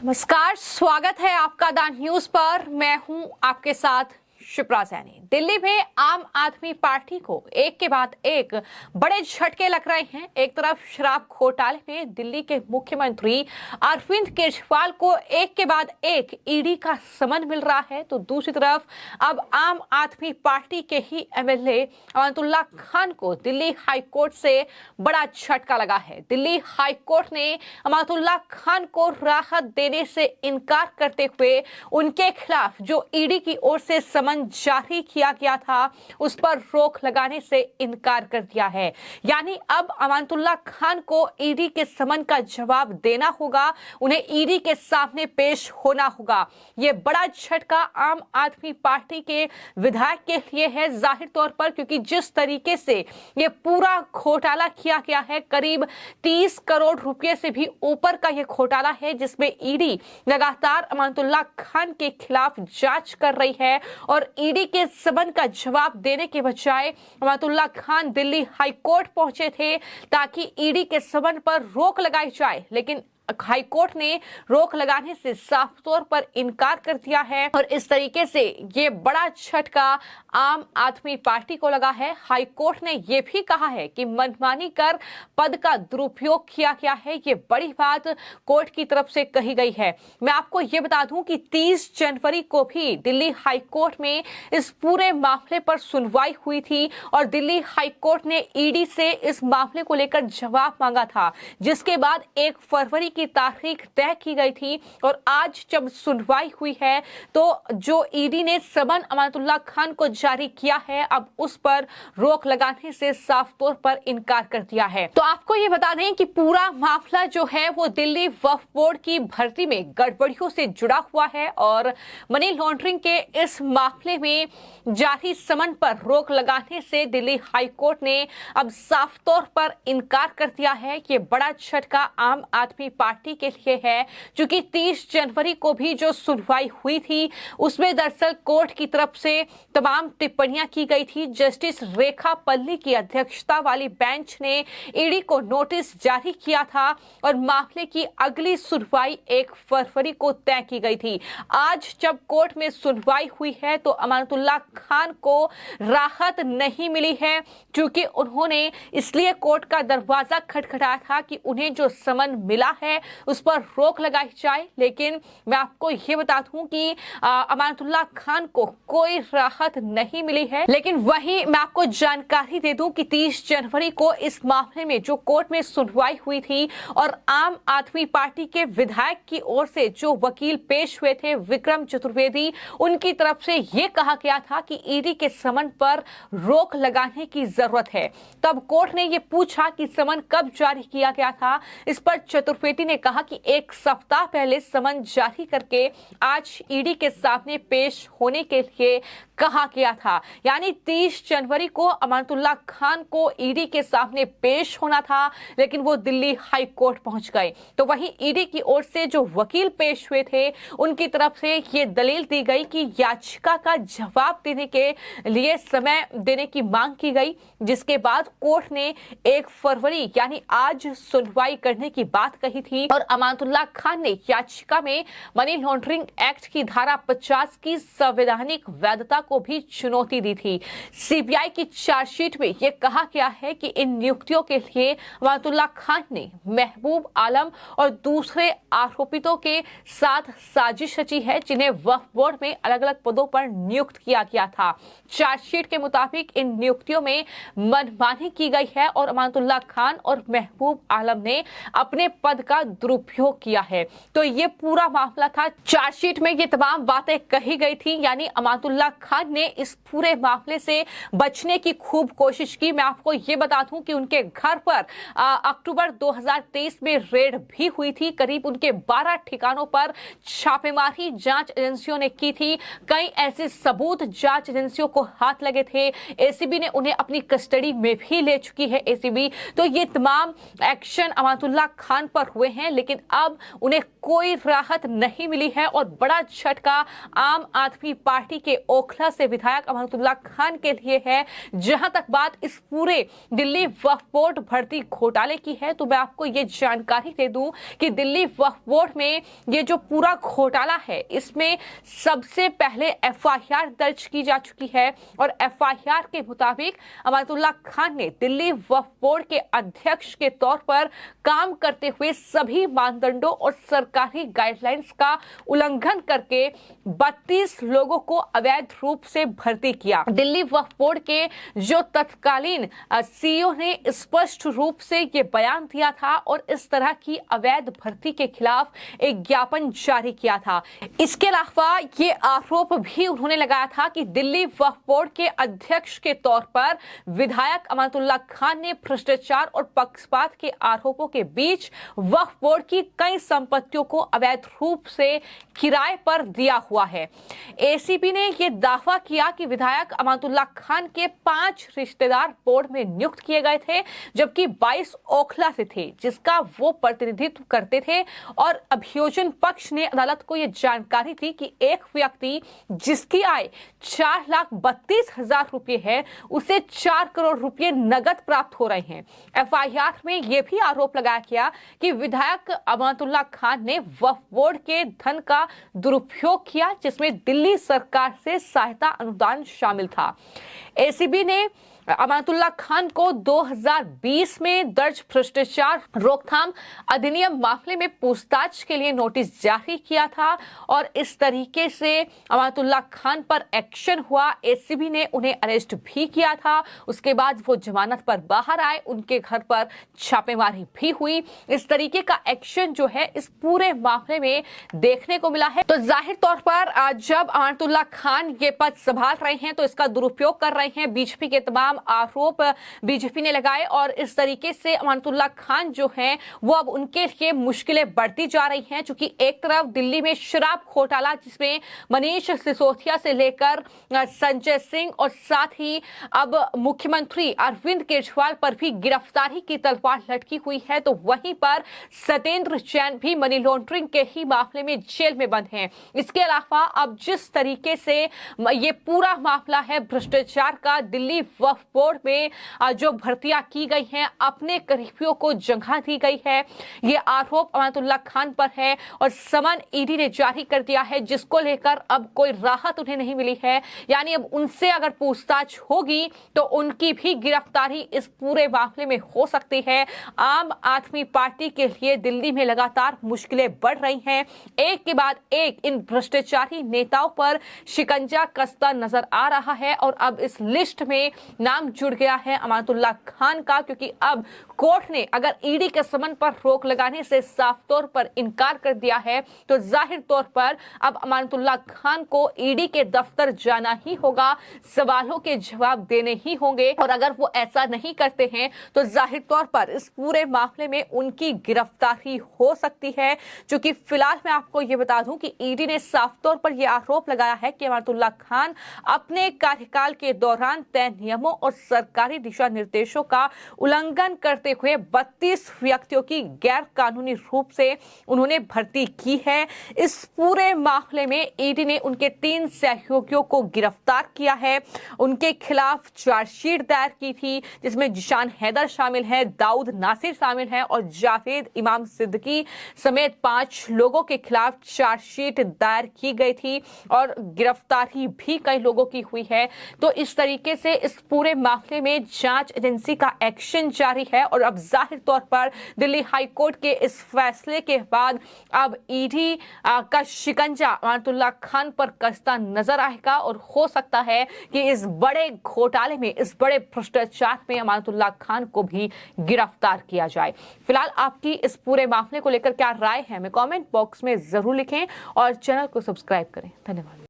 नमस्कार, स्वागत है आपका द न्यूज पर। मैं हूं आपके साथ शिप्रा सैनी। दिल्ली में आम आदमी पार्टी को एक के बाद एक बड़े झटके लग रहे हैं। एक तरफ शराब घोटाले में दिल्ली के मुख्यमंत्री अरविंद केजरीवाल को एक के बाद एक ईडी का समन मिल रहा है, तो दूसरी तरफ अब आम आदमी पार्टी के ही एमएलए अमानतुल्लाह खान को दिल्ली हाईकोर्ट से बड़ा झटका लगा है। दिल्ली हाईकोर्ट ने अमानतुल्लाह खान को राहत देने से इनकार करते हुए उनके खिलाफ जो ईडी की ओर से समन जारी किया गया था उस पर रोक लगाने से इनकार कर दिया है। यानी अब अमानतुल्लाह खान को ईडी के समन का जवाब देना होगा, उन्हें ईडी के सामने पेश होना होगा। यह बड़ा झटका आम आदमी पार्टी के विधायक के लिए है जाहिर तौर पर, क्योंकि जिस तरीके से यह पूरा घोटाला किया गया है, करीब 30 करोड़ रुपए से भी ऊपर का यह घोटाला है, जिसमें ईडी लगातार अमानतुल्लाह खान के खिलाफ जांच कर रही है और ईडी के समन का जवाब देने के बजाय अमानतुल्लाह खान दिल्ली हाईकोर्ट पहुंचे थे ताकि ईडी के समन पर रोक लगाई जाए, लेकिन हाईकोर्ट ने रोक लगाने से साफ तौर पर इनकार कर दिया है और इस तरीके से ये बड़ा झटका आम आदमी पार्टी को लगा है। हाईकोर्ट ने यह भी कहा है कि मनमानी कर पद का दुरुपयोग किया गया है। ये बड़ी बात कोर्ट की तरफ से कही गई है। मैं आपको ये बता दूं कि 30 जनवरी को भी दिल्ली हाईकोर्ट में इस पूरे मामले पर सुनवाई हुई थी और दिल्ली हाईकोर्ट ने ईडी से इस मामले को लेकर जवाब मांगा था, जिसके बाद 1 फरवरी की तारीख तय की गई थी और आज जब सुनवाई हुई है तो जो ईडी ने समन अमानतुल्लाह खान को जारी किया है, अब उस पर रोक लगाने से साफ तौर पर इनकार कर दिया है। तो आपको ये बता दें कि पूरा मामला जो है वो दिल्ली वक्फ बोर्ड की भर्ती में गड़बड़ियों से जुड़ा हुआ है और मनी लॉन्ड्रिंग के इस मामले में जारी समन पर रोक लगाने से दिल्ली हाईकोर्ट ने अब साफ तौर पर इनकार कर दिया है। ये बड़ा झटका आम आदमी पार्टी के लिए है, क्योंकि 30 जनवरी को भी जो सुनवाई हुई थी उसमें दरअसल कोर्ट की तरफ से तमाम टिप्पणियां की गई थी। जस्टिस रेखा पल्ली की अध्यक्षता वाली बेंच ने ईडी को नोटिस जारी किया था और मामले की अगली सुनवाई 1 फरवरी को तय की गई थी। आज जब कोर्ट में सुनवाई हुई है तो अमानतुल्लाह खान को राहत नहीं मिली है, क्योंकि उन्होंने इसलिए कोर्ट का दरवाजा खटखटाया था कि उन्हें जो समन मिला है उस पर रोक लगाई जाए। लेकिन मैं आपको यह बता दूं कि अमानतुल्लाह खान को कोई राहत नहीं मिली है। लेकिन वहीं मैं आपको जानकारी दे दूं कि 30 जनवरी को इस मामले में जो कोर्ट में सुनवाई हुई थी और आम आदमी पार्टी के विधायक की ओर से जो वकील पेश हुए थे विक्रम चतुर्वेदी, उनकी तरफ से यह कहा गया था कि ईडी के समन पर रोक लगाने की जरूरत है। तब कोर्ट ने यह पूछा कि समन कब जारी किया गया था। इस पर चतुर्वेदी ने कहा कि 1 सप्ताह पहले समन जारी करके आज ईडी के सामने पेश होने के लिए कहा गया था। यानी 30 जनवरी को अमानतुल्लाह खान को ईडी के सामने पेश होना था, लेकिन वो दिल्ली हाई कोर्ट पहुंच गए। तो वहीं ईडी की ओर से जो वकील पेश हुए थे उनकी तरफ से ये दलील दी गई कि याचिका का जवाब देने के लिए समय देने की मांग की गई, जिसके बाद कोर्ट ने 1 फरवरी यानी आज सुनवाई करने की बात कही थी और अमानतुल्लाह खान ने याचिका में मनी लॉन्ड्रिंग एक्ट की धारा 50 की संवैधानिक वैधता को भी चुनौती दी थी। सीबीआई की चार्जशीट में यह कहा गया है कि इन नियुक्तियों के लिए अमानतुल्लाह खान ने महबूब आलम और दूसरे आरोपितों के साथ साजिश रची है, जिन्हें वक्फ बोर्ड में अलग अलग पदों पर नियुक्त किया गया था। चार्जशीट के मुताबिक इन नियुक्तियों में मनमानी की गई है और अमानतुल्लाह खान और महबूब आलम ने अपने पद का दुरुपयोग किया है। तो ये पूरा मामला था। चार्जशीट में ये तमाम बातें कही गई थी, यानी अमानतुल्लाह खान ने इस पूरे मामले से बचने की खूब कोशिश की। मैं आपको ये बता दूं कि उनके घर पर अक्टूबर 2023 में रेड भी हुई थी। करीब उनके 12 ठिकानों पर छापेमारी जांच एजेंसियों ने की थी। कई ऐसे सबूत जांच एजेंसियों को हाथ लगे थे। एसीबी ने उन्हें अपनी कस्टडी में भी ले चुकी है एसीबी। तो ये तमाम एक्शन अमानतुल्लाह खान पर हुए हैं, लेकिन अब उन्हें कोई राहत नहीं मिली है और बड़ा झटका आम आदमी पार्टी के ओखला वजह से विधायक अमानतुल्लाह खान के लिए है। जहां तक बात इस पूरे दिल्ली वक्फ बोर्ड भर्ती घोटाले की है, तो मैं आपको ये जानकारी दे दूं कि दिल्ली वक्फ बोर्ड में ये जो पूरा घोटाला है, इसमें सबसे पहले एफआईआर दर्ज की जा चुकी है और एफआईआर के मुताबिक अमानतुल्लाह खान ने दिल्ली वक्फ बोर्ड के अध्यक्ष के तौर पर काम करते हुए सभी मानदंडों और सरकारी गाइडलाइंस का उल्लंघन करके 32 लोगों को अवैध रूप से भर्ती किया। दिल्ली वक्फ बोर्ड के जो तत्कालीन सीईओ ने स्पष्ट रूप से ये बयान दिया था और इस तरह की अवैध भर्ती के खिलाफ एक ज्ञापन जारी किया था। इसके अलावा ये आरोप भी उन्होंने लगाया था कि दिल्ली वक्फ बोर्ड के अध्यक्ष के तौर पर विधायक अमानतुल्लाह खान ने भ्रष्टाचार और पक्षपात के आरोपों के बीच वक्फ बोर्ड की कई संपत्तियों को अवैध रूप से किराए पर दिया हुआ है। एसीबी ने यह दावा किया कि विधायक अमानतुल्लाह खान के 5 रिश्तेदार बोर्ड में नियुक्त किए गए थे, जबकि 22 ओखला से थे, जिसका वो प्रतिनिधित्व करते थे। और अभियोजन पक्ष ने अदालत को यह जानकारी दी कि एक व्यक्ति जिसकी आय 4,32,000 रुपए है, उसे 4 करोड़ रुपए नगद प्राप्त हो रहे हैं। एफआईआर में यह भी आरोप लगाया गया कि विधायक अमानतुल्लाह खान ने वक्फ बोर्ड के धन का दुरुपयोग किया, जिसमें दिल्ली सरकार से सहायता अनुदान शामिल था। एसीबी ने अमानतुल्लाह खान को 2020 में दर्ज भ्रष्टाचार रोकथाम अधिनियम मामले में पूछताछ के लिए नोटिस जारी किया था और इस तरीके से अमानतुल्लाह खान पर एक्शन हुआ। एसीबी ने उन्हें अरेस्ट भी किया था। उसके बाद वो जमानत पर बाहर आए, उनके घर पर छापेमारी भी हुई। इस तरीके का एक्शन जो है इस पूरे मामले में देखने को मिला है। तो जाहिर तौर पर जब अमानतुल्लाह खान ये पद संभाल रहे हैं तो इसका दुरुपयोग कर रहे हैं। बीजेपी के तमाम आरोप बीजेपी ने लगाए और इस तरीके से अमानतुल्लाह खान जो हैं वो अब उनके लिए मुश्किलें बढ़ती जा रही हैं, क्योंकि एक तरफ दिल्ली में शराब घोटाला जिसमें मनीष सिसोदिया से लेकर संजय सिंह और साथ ही अब मुख्यमंत्री अरविंद केजरीवाल पर भी गिरफ्तारी की तलवार लटकी हुई है, तो वहीं पर सत्येंद्र जैन भी मनी लॉन्ड्रिंग के ही मामले में जेल में बंद हैं। इसके अलावा अब जिस तरीके से ये पूरा मामला है भ्रष्टाचार का, दिल्ली वक्फ बोर्ड में जो भर्तियां की गई हैं, अपने करीबियों को जगह दी गई है, ये आरोप अमानतुल्लाह खान पर है और समन ईडी ने जारी कर दिया है, जिसको लेकर अब कोई राहत उन्हें नहीं मिली है। यानी अब उनसे अगर पूछताछ होगी तो उनकी भी गिरफ्तारी इस पूरे मामले में हो सकती है। आम आदमी पार्टी के लिए दिल्ली में लगातार मुश्किलें बढ़ रही हैं। एक के बाद एक इन भ्रष्टाचारी नेताओं पर शिकंजा कसता नजर आ रहा है और अब इस लिस्ट में नाम जुड़ गया है अमानतुल्लाह खान का, क्योंकि अब कोर्ट ने अगर ईडी के समन पर रोक लगाने से साफ तौर पर इनकार कर दिया है, तो जाहिर तौर पर अब अमानतुल्लाह खान को ईडी के दफ्तर जाना ही होगा, सवालों के जवाब देने ही होंगे। और अगर वो ऐसा नहीं करते हैं तो जाहिर तौर पर इस पूरे मामले में उनकी गिरफ्तारी हो सकती है। क्योंकि फिलहाल मैं आपको ये बता दूं कि ईडी ने साफ तौर पर यह आरोप लगाया है कि अमानतुल्लाह खान अपने कार्यकाल के दौरान तय नियमों और सरकारी दिशा निर्देशों का उल्लंघन करते हुए 32 व्यक्तियों की गैर कानूनी रूप से उन्होंने भर्ती की है। इस पूरे मामले में ईडी ने उनके 3 सहयोगियों को गिरफ्तार किया है, उनके खिलाफ चार्जशीट दायर की थी, जिसमें जिशान हैदर शामिल है, दाऊद नासिर शामिल है और जावेद इमाम सिद्दीकी समेत 5 लोगों के खिलाफ चार्जशीट दायर की गई थी और गिरफ्तारी भी कई लोगों की हुई है। तो इस तरीके से इस पूरे मामले में जांच एजेंसी का एक्शन जारी है और अब जाहिर तौर पर दिल्ली हाई कोर्ट के इस फैसले के बाद अब ईडी का शिकंजा अमानतुल्लाह खान पर कसता नजर आएगा और हो सकता है कि इस बड़े घोटाले में, इस बड़े भ्रष्टाचार में अमानतुल्लाह खान को भी गिरफ्तार किया जाए। फिलहाल आपकी इस पूरे मामले को लेकर क्या राय है, हमें कमेंट बॉक्स में जरूर लिखें और चैनल को सब्सक्राइब करें। धन्यवाद।